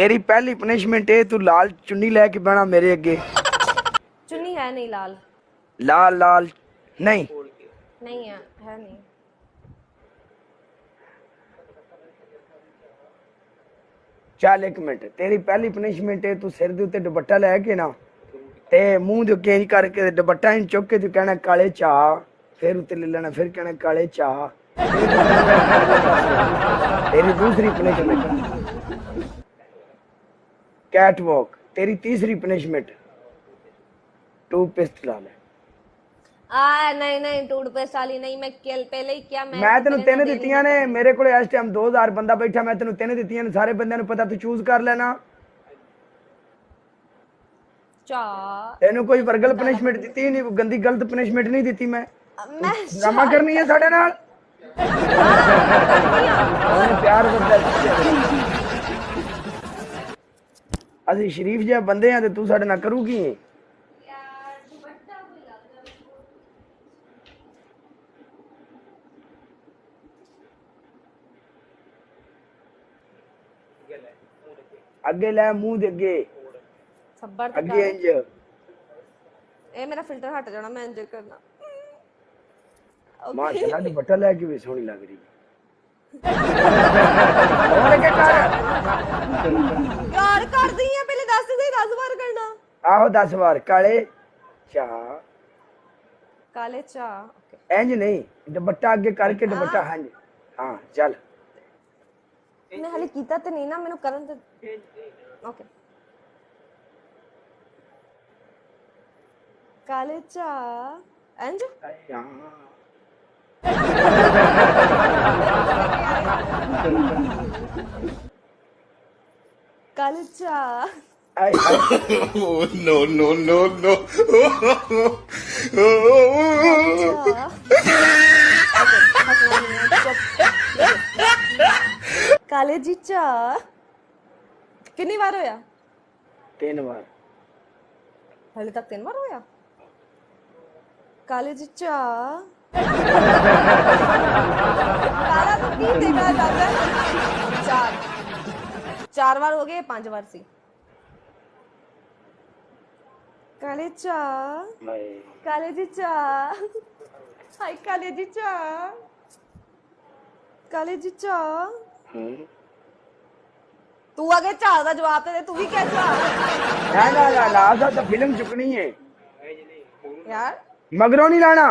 तेरी पहली पनिशमेंट है तू लाल चुन्नी लेके बना मेरे अगे। चुन्नी है नहीं लाल। लाल लाल नहीं नहीं है नहीं। चल एक मिनट, तेरी पहली पनिशमेंट है तू सिर दे उत्ते दुपट्टा लेके ना ते मुंह दे केंज करके दुपट्टा इन चुक के तू कहना काले चा, फिर उत्ते ले लेना, फिर कहना काले चा। तेरी दूसरी पनिशमेंट कैट वॉक। तेरी तीसरी पनिशमेंट टूथपेस्ट ला ले। नहीं नहीं टूथपेस्ट वाली नहीं, मैं कल पहले ही क्या मैं तेन तीन दित्तियां ने, मेरे को इस टाइम 2000 बंदा बैठा, मैं तेन तीन दित्तियां ने, सारे बंदे पता, तू चूज कर लेना। तेन कोई वर्गल पनिशमेंट दी नहीं, गंदी गलत पनिशमेंट नहीं दी मैं ड्रामा करनी है साडे नाल। प्यार असि शरीफ जिहा बंदे हैं ते तू साडे नाल करूगी। अगे लै मुंह दे अगे अगे इंज। ए मेरा फिल्टर हट जाना, मैं इंज करना। माशाल्लाह दुपट्टा लेके भी सोहनी लग रही और क्या कर यार कर दी है, पहले 10 बार करना। आहो 10 बार काले चा काले चा। इंज नहीं, दुपट्टा अगे करके दुपट्टा। हाँ जी हाँ चल। मैं हाले कीता ते नहीं ना, मैंने करन ते। ओके काले चा इंज। काले चा। no, no, no, no. काले जी चा कितनी बार होया? 3 बार। हाले तक 3 बार होया। काले जी चा काला तो की देखा जाता है। 4 बार हो गए, 5 बार सी। काले चा काले जी चा। हाय काले जी चा काले जी चा। तू आगे चा का जवाब दे, तू भी क्या चा? ना लाजा तो फिल्म चुकनी है यार, मगरों नहीं लाना।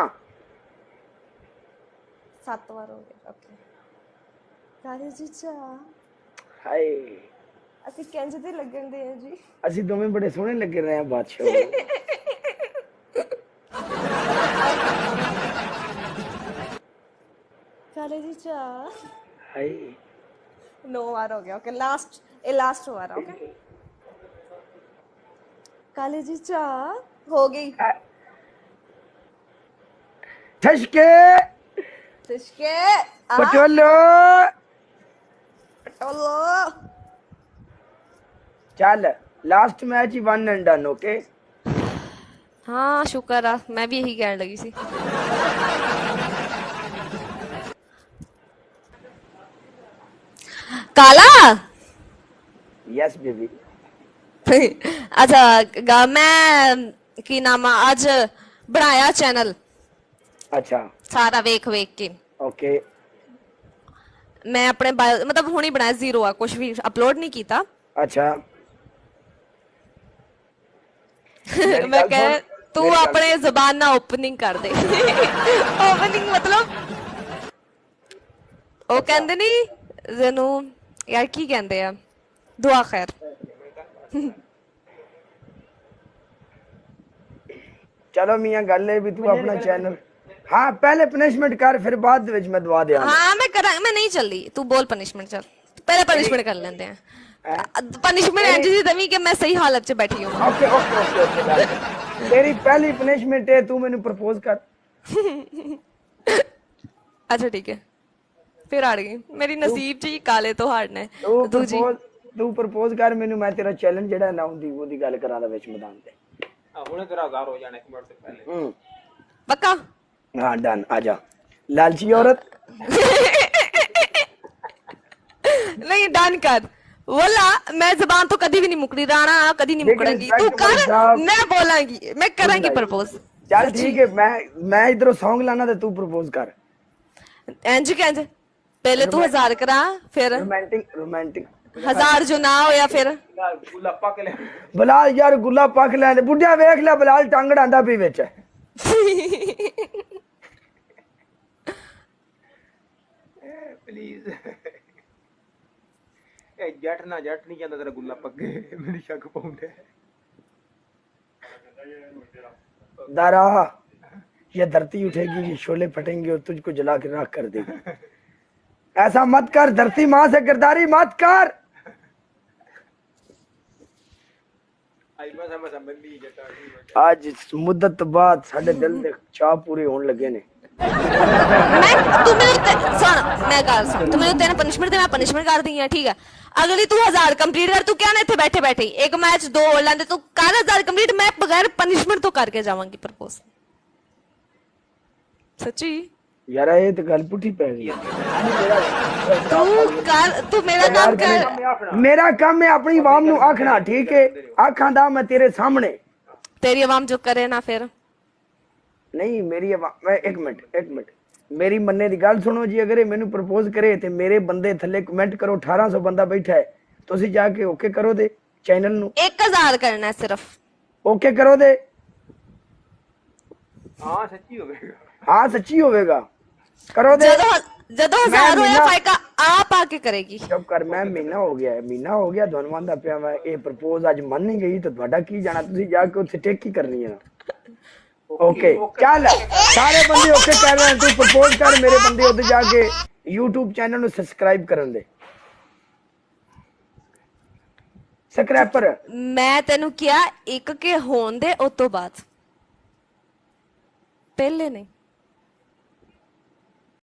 7 बार हो गए। ओके काले जी चा। हाय ਅਸੀਂ ਕਿੰਜ ਦੇ ਲੱਗਣ ਦੇ ਆ ਜੀ। ਅਸੀਂ ਦੋਵੇਂ ਬੜੇ ਸੋਹਣੇ ਲੱਗੇ ਰਹੇ ਆ ਬਾਦਸ਼ਾਹ। ਕਾਲੇ ਜੀ चा। हाय 9 बार हो गया। ओके लास्ट बार। ओके काले जी चा हो गई। ठशके तिशके पटोलो पटोलो। चल last match he 1 and done. Okay हाँ शुक्र है, मैं भी यही कहने लगी सी। काला यस बेबी। अच्छा मैं की नाम आज बनाया चैनल। अच्छा सारा वेख वेख के। ओके मैं अपने मतलब हुणी बनाया, 0 है, कुछ भी अपलोड नहीं किया। अच्छा मैं कह तू अपने जुबान ना ओपनिंग कर दे। ओपनिंग मतलब ਉਹ ਕਹਿੰਦੇ ਨਹੀਂ ਜਿਹਨੂੰ ਯਾਰ ਕੀ ਕਹਿੰਦੇ ਆ, ਦੁਆ ਖੈਰ। चलो मियां गल है भी तू अपना चैनल। हाँ पहले पनिशमेंट कर, फिर बाद विच मैं दुआ दिया। हाँ मैं करा, मैं नहीं चल रही, तू बोल पनिशमेंट। चल पहले पनिशमेंट कर लेते हैं। पनिशमेंट ऐसी सी दमी कि मैं सही हालत च बैठी हूं। ओके ओके ओके ओके तेरी पहली पनिशमेंट है तू मेनू प्रपोज कर। अच्छा ठीक है, फिर हार गई। मेरी नसीब च ही काले तो हारना है। तू प्रपोज कर मेनू, मैं तेरा चैलेंज जेड़ा ना हुंदी ओदी गल करा दा विच मैदान ते। हुणे तेरा 1000 हो जाना 1 मिनट से पहले। पक्का? हाँ डन। आजा लालची औरत। नहीं डन कर, बोला मैं जबान तो कभी भी नहीं मुकरी, राणा कभी नहीं लेकिन मुकरेंगी, तू इंस्पेक्टर कर, साहब- मैं बोलांगी, मैं करांगी प्रपोज। चल ठीक है, मैं इधरों सॉन्ग लाना ते तू प्रपोज कर। इंज कैंज पहले तू 1000 करा, फिर रोमांटिक रोमांटिक 1000 जो ना होया फिर गुला पक ले बलाल यार गुला पक ले बुढ़िया वेख ले बलाल टांगड़ आंदा पी विच प्लीज ए जट नहीं ਜਾਂਦਾ ਤੇਰਾ ਗੁੱਲਾ ਪੱਕੇ ਮੇਰੀ ਸ਼ੱਕ ਪਾਉਂਦੇ दारा ये धरती उठेगी, ये शोले फटेंगे और तुझको जला के राख कर देगी। ऐसा मत कर, धरती मां से गद्दारी मत कर। ਆਈ ਮੈਂ ਸੰਬੰਧੀ ਜਟਾ आज इस मुद्दत बाद साडे दिल दे चाह पूरे होने लगे ने। मैं तू मेरे सुन, मैं गल सुन, तू मेरे तेरे पनिशमेंट दे, मैं पनिशमेंट कर दी है, ठीक है। अगली तू 1000 कंप्लीट कर, तू क्या ना इतने बैठे बैठे एक मैच 2 और लांदे, तू कर 1000 कंप्लीट, मैं बगैर पनिशमेंट तो करके जावांगी प्रपोज। सच्ची यार ये तो गल पुठी पै गई। तू कर, तू मेरा काम कर। मेरा काम है अपनी आवाम नु आखना, ठीक है। आखां दा मैं तेरे सामने तेरी आवाम जो करे ना फिर नहीं मेरी आवाम। मैं एक मिनट मेरी मन्ने दी गल सुनो जी। अगर ये मैनू प्रपोज करे ते मेरे बंदे थल्ले कमेंट करो, 1800 बंदा बैठा है, तुसी जाके ओके करो दे चैनल नु, 1000 करना है सिर्फ, ओके करो दे। ਹਾਂ ਸੱਚੀ ਹੋਵੇਗਾ हाँ सच्ची होवेगा, करो दे। जदों 1000 होया फायका आप आके करेगी। चुप कर, मैं महीना हो गया है, महीना हो गया धनवान दा पिया मैं ये प्रपोज आज मन नहीं गई तो ਤੁਹਾਡਾ ਕੀ ਜਾਣਾ, ਤੁਸੀਂ ਜਾ ਕੇ ਉੱਥੇ ਟੇਕ ਕੀ ਕਰਨੀ ਹੈ। ओके चल सारे बंदे ओके कर रहे हैं, तू प्रपोज कर, मेरे बंदे उधर जाके YouTube चैनल ਨੂੰ सब्सक्राइब ਕਰਨ ਦੇ। ਸਕ੍ਰੈਪਰ ਮੈਂ ਤੈਨੂੰ ਕਿਹਾ ਇੱਕ ਕੇ ਹੋਣ ਦੇ ਉਸ ਤੋਂ ਬਾਅਦ, ਪਹਿਲੇ ਨਹੀਂ।